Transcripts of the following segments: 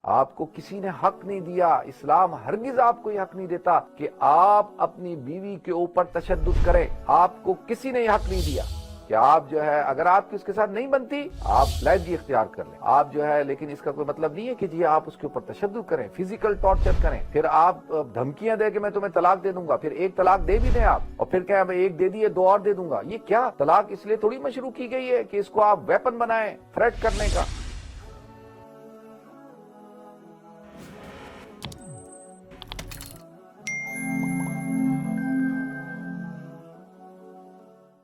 آپ کو کسی نے حق نہیں دیا، اسلام ہرگز آپ کو یہ حق نہیں دیتا کہ آپ اپنی بیوی کے اوپر تشدد کریں۔ آپ کو کسی نے یہ حق نہیں دیا کہ آپ جو ہے اگر آپ کی اس کے ساتھ نہیں بنتی آپ علیحدگی اختیار کر لیں، آپ جو ہے، لیکن اس کا کوئی مطلب نہیں ہے کہ جی آپ اس کے اوپر تشدد کریں، فزیکل ٹارچر کریں، پھر آپ دھمکیاں دے کہ میں تمہیں طلاق دے دوں گا، پھر ایک طلاق دے بھی دیں آپ اور پھر کہیں میں ایک دے دی ہے 2 اور دے دوں گا۔ یہ کیا طلاق اس لیے تھوڑی مشروع کی گئی ہے کہ اس کو آپ ویپن بنائیں تھریٹ کرنے کا۔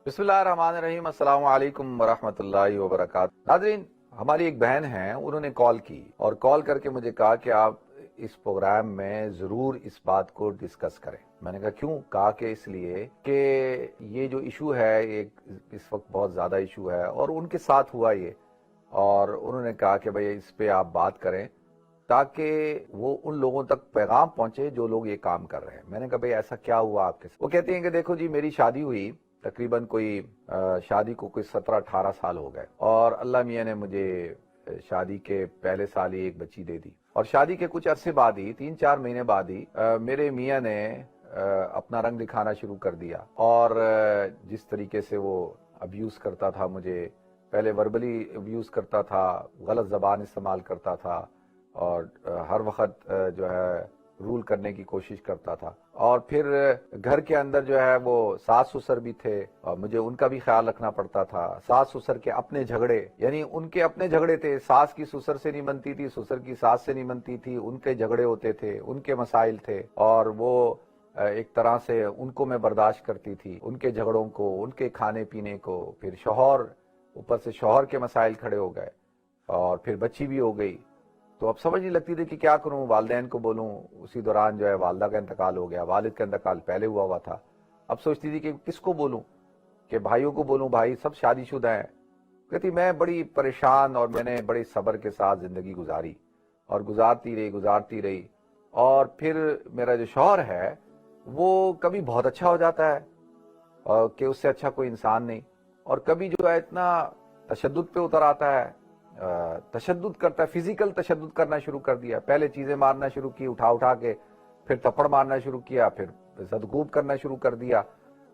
بسم اللہ الرحمن الرحیم، السلام علیکم ورحمۃ اللہ وبرکاتہ۔ ناظرین، ہماری ایک بہن ہیں، انہوں نے کال کی اور کال کر کے مجھے کہا کہ آپ اس پروگرام میں ضرور اس بات کو ڈسکس کریں۔ میں نے کہا کیوں؟ کہا کہ اس لیے کہ یہ جو ایشو ہے ایک اس وقت بہت زیادہ ایشو ہے اور ان کے ساتھ ہوا یہ، اور انہوں نے کہا کہ بھئی اس پہ آپ بات کریں تاکہ وہ ان لوگوں تک پیغام پہنچے جو لوگ یہ کام کر رہے ہیں۔ میں نے کہا بھئی ایسا کیا ہوا آپ کے ساتھ؟ وہ کہتے ہیں کہ دیکھو جی، میری شادی ہوئی تقریباً شادی کو 17-18 سال ہو گئے، اور اللہ میاں نے مجھے شادی کے پہلے سال ہی ایک بچی دے دی، اور شادی کے کچھ عرصے بعد ہی 3-4 مہینے بعد ہی میرے میاں نے اپنا رنگ دکھانا شروع کر دیا، اور جس طریقے سے وہ ابیوز کرتا تھا مجھے، پہلے وربلی ابیوز کرتا تھا، غلط زبان استعمال کرتا تھا، اور ہر وقت جو ہے رول کرنے کی کوشش کرتا تھا، اور پھر گھر کے اندر جو ہے وہ ساس سسر بھی تھے اور مجھے ان کا بھی خیال رکھنا پڑتا تھا۔ ساس سسر کے اپنے جھگڑے، یعنی ان کے اپنے جھگڑے تھے، ساس کی سسر سے نہیں بنتی تھی، سسر کی ساس سے نہیں بنتی تھی، ان کے جھگڑے ہوتے تھے، ان کے مسائل تھے، اور وہ ایک طرح سے ان کو میں برداشت کرتی تھی، ان کے جھگڑوں کو، ان کے کھانے پینے کو۔ پھر شوہر، اوپر سے شوہر کے مسائل کھڑے ہو گئے، اور پھر بچی بھی ہو گئی، تو اب سمجھ نہیں لگتی تھی کہ کیا کروں، والدین کو بولوں۔ اسی دوران جو ہے والدہ کا انتقال ہو گیا، والد کا انتقال پہلے ہوا تھا۔ اب سوچتی تھی کہ کس کو بولوں، کہ بھائیوں کو بولوں، بھائی سب شادی شدہ ہیں۔ کہتی میں بڑی پریشان، اور میں نے بڑے صبر کے ساتھ زندگی گزاری، اور گزارتی رہی، اور پھر میرا جو شوہر ہے وہ کبھی بہت اچھا ہو جاتا ہے اور کہ اس سے اچھا کوئی انسان نہیں، اور کبھی جو ہے اتنا تشدد پہ اتر آتا ہے، تشدد کرتا ہے، فزیکل تشدد کرنا شروع کر دیا، پہلے چیزیں مارنا شروع کی اٹھا کے، پھر تھپڑ مارنا شروع کیا، پھر زدگوب کرنا شروع کر دیا۔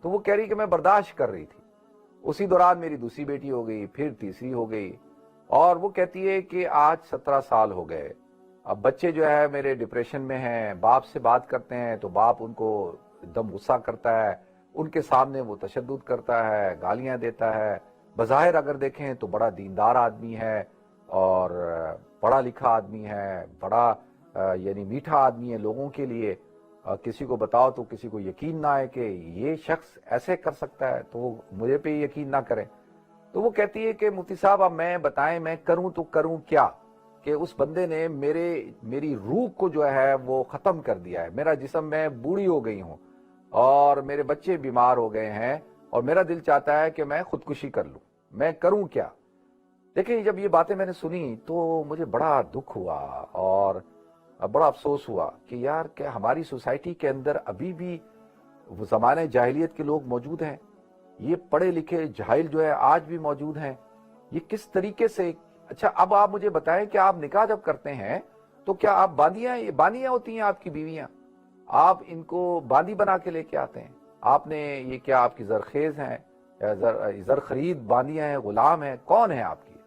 تو وہ کہہ رہی کہ میں برداشت کر رہی تھی۔ اسی دوران میری دوسری بیٹی ہو گئی، پھر تیسری ہو گئی، اور وہ کہتی ہے کہ آج 17 سال ہو گئے، اب بچے جو ہے میرے ڈپریشن میں ہیں، باپ سے بات کرتے ہیں تو باپ ان کو ایک دم غصہ کرتا ہے، ان کے سامنے وہ تشدد کرتا ہے، گالیاں دیتا ہے۔ بظاہر اگر دیکھیں تو بڑا دیندار آدمی ہے اور پڑھا لکھا آدمی ہے، بڑا یعنی میٹھا آدمی ہے لوگوں کے لیے، کسی کو بتاؤ تو کسی کو یقین نہ آئے کہ یہ شخص ایسے کر سکتا ہے، تو وہ مجھے پہ یقین نہ کریں۔ تو وہ کہتی ہے کہ مفتی صاحب اب میں بتائیں میں کروں تو کروں کیا، کہ اس بندے نے میری روح کو جو ہے وہ ختم کر دیا ہے، میرا جسم، میں بوڑھی ہو گئی ہوں اور میرے بچے بیمار ہو گئے ہیں، اور میرا دل چاہتا ہے کہ میں خودکشی کر لوں، میں کروں کیا؟ دیکھیں، جب یہ باتیں میں نے سنی تو مجھے بڑا دکھ ہوا اور بڑا افسوس ہوا کہ یار کیا ہماری سوسائٹی کے اندر ابھی بھی وہ زمانے جاہلیت کے لوگ موجود ہیں، یہ پڑھے لکھے جاہل جو ہے آج بھی موجود ہیں۔ یہ کس طریقے سے؟ اچھا اب آپ مجھے بتائیں کہ آپ نکاح جب کرتے ہیں تو کیا آپ باندیاں ہوتی ہیں آپ کی بیویاں؟ آپ ان کو باندی بنا کے لے کے آتے ہیں؟ آپ نے یہ کیا آپ کی زرخیز ہیں یا زر خرید باندیاں ہیں، غلام ہیں، کون ہیں آپ کی؟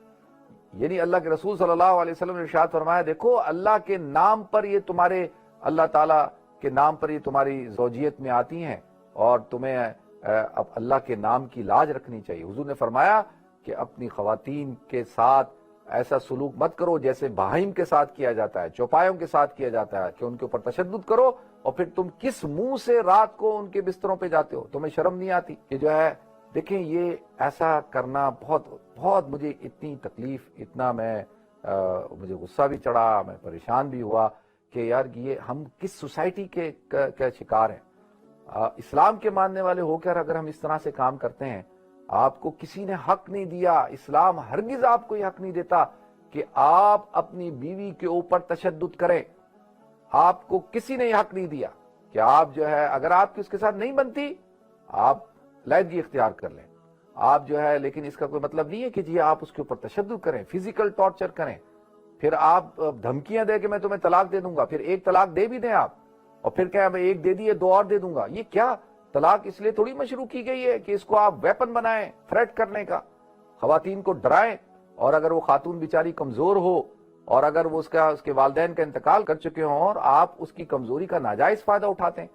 یعنی اللہ کے رسول صلی اللہ علیہ وسلم نے ارشاد فرمایا، دیکھو اللہ کے نام پر یہ تمہارے، اللہ تعالیٰ کے نام پر یہ تمہاری زوجیت میں آتی ہیں، اور تمہیں اب اللہ کے نام کی لاج رکھنی چاہیے۔ حضور نے فرمایا کہ اپنی خواتین کے ساتھ ایسا سلوک مت کرو جیسے بہائم کے ساتھ کیا جاتا ہے، چوپایوں کے ساتھ کیا جاتا ہے، کہ ان کے اوپر تشدد کرو، اور پھر تم کس منہ سے رات کو ان کے بستروں پہ جاتے ہو؟ تمہیں شرم نہیں آتی؟ کہ جو ہے دیکھیں یہ ایسا کرنا بہت مجھے اتنی تکلیف، اتنا مجھے غصہ بھی چڑھا، میں پریشان بھی ہوا کہ یار یہ ہم کس سوسائٹی کے شکار ہیں۔ اسلام کے ماننے والے ہو کر اگر ہم اس طرح سے کام کرتے ہیں، آپ کو کسی نے حق نہیں دیا، اسلام ہرگز آپ کو یہ حق نہیں دیتا کہ آپ اپنی بیوی کے اوپر تشدد کریں۔ آپ کو کسی نے یہ حق نہیں دیا کہ آپ جو ہے اگر آپ کی اس کے ساتھ نہیں بنتی آپ علیحدگی اختیار کر لیں، آپ جو ہے، لیکن اس کا کوئی مطلب نہیں ہے کہ جی آپ اس کے اوپر تشدد کریں، فزیکل ٹارچر کریں، پھر آپ دھمکیاں دے کہ میں تمہیں طلاق دے دوں گا، پھر ایک طلاق دے بھی دیں آپ اور پھر کیا میں ایک دے دی ہے 2 اور دے دوں گا. یہ کیا طلاق اس لیے تھوڑی مشروع کی گئی ہے کہ اس کو آپ ویپن بنائیں تھریٹ کرنے کا، خواتین کو ڈرائیں. اور اگر وہ خاتون بیچاری کمزور ہو اور اگر وہ اس کے والدین کا انتقال کر چکے ہوں اور آپ اس کی کمزوری کا ناجائز فائدہ اٹھاتے ہیں.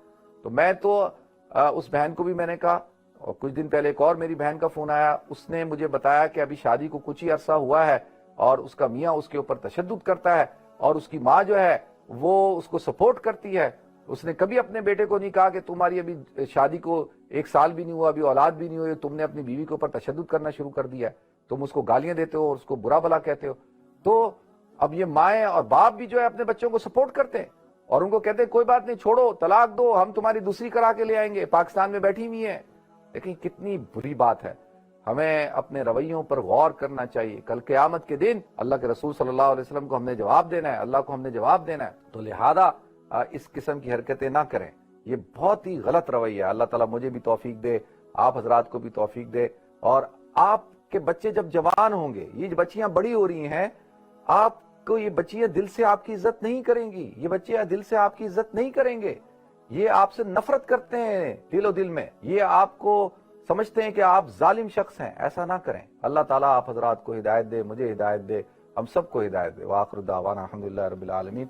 تو میں تو اس بہن کو بھی میں نے کہا، اور کچھ دن پہلے ایک اور میری بہن کا فون آیا، اس نے مجھے بتایا کہ ابھی شادی کو کچھ ہی عرصہ ہوا ہے اور اس کا میاں اس کے اوپر تشدد کرتا ہے اور اس کی ماں جو ہے وہ اس کو سپورٹ کرتی ہے. اس نے کبھی اپنے بیٹے کو نہیں کہا کہ تمہاری ابھی شادی کو 1 سال بھی نہیں ہوا، ابھی اولاد بھی نہیں ہوئی، تم نے اپنی بیوی کے اوپر تشدد کرنا شروع کر دیا ہے، تم اس کو گالیاں دیتے ہو اور اس کو برا بھلا کہتے ہو. تو اب یہ مائیں اور باپ بھی جو ہے اپنے بچوں کو سپورٹ کرتے ہیں اور ان کو کہتے ہیں کوئی بات نہیں، چھوڑو، طلاق دو، ہم تمہاری دوسری کرا کے لے آئیں گے، پاکستان میں بیٹھی ہوئی ہیں. لیکن کتنی بری بات ہے. ہمیں اپنے رویوں پر غور کرنا چاہیے. کل قیامت کے دن اللہ کے رسول صلی اللہ علیہ وسلم کو ہم نے جواب دینا ہے، اللہ کو ہم نے جواب دینا ہے. تو لہذا اس قسم کی حرکتیں نہ کریں، یہ بہت ہی غلط رویہ ہے. اللہ تعالیٰ مجھے بھی توفیق دے، آپ حضرات کو بھی توفیق دے. اور آپ کے بچے جب جوان ہوں گے، یہ بچیاں بڑی ہو رہی ہیں، آپ کو یہ بچیاں دل سے آپ کی عزت نہیں کریں گی، یہ بچے دل سے آپ کی عزت نہیں کریں گے، یہ آپ سے نفرت کرتے ہیں دل و دل میں، یہ آپ کو سمجھتے ہیں کہ آپ ظالم شخص ہیں. ایسا نہ کریں. اللہ تعالیٰ آپ حضرات کو ہدایت دے، مجھے ہدایت دے، ہم سب کو ہدایت دے. وآخر دعوانا الحمدللہ رب العالمین.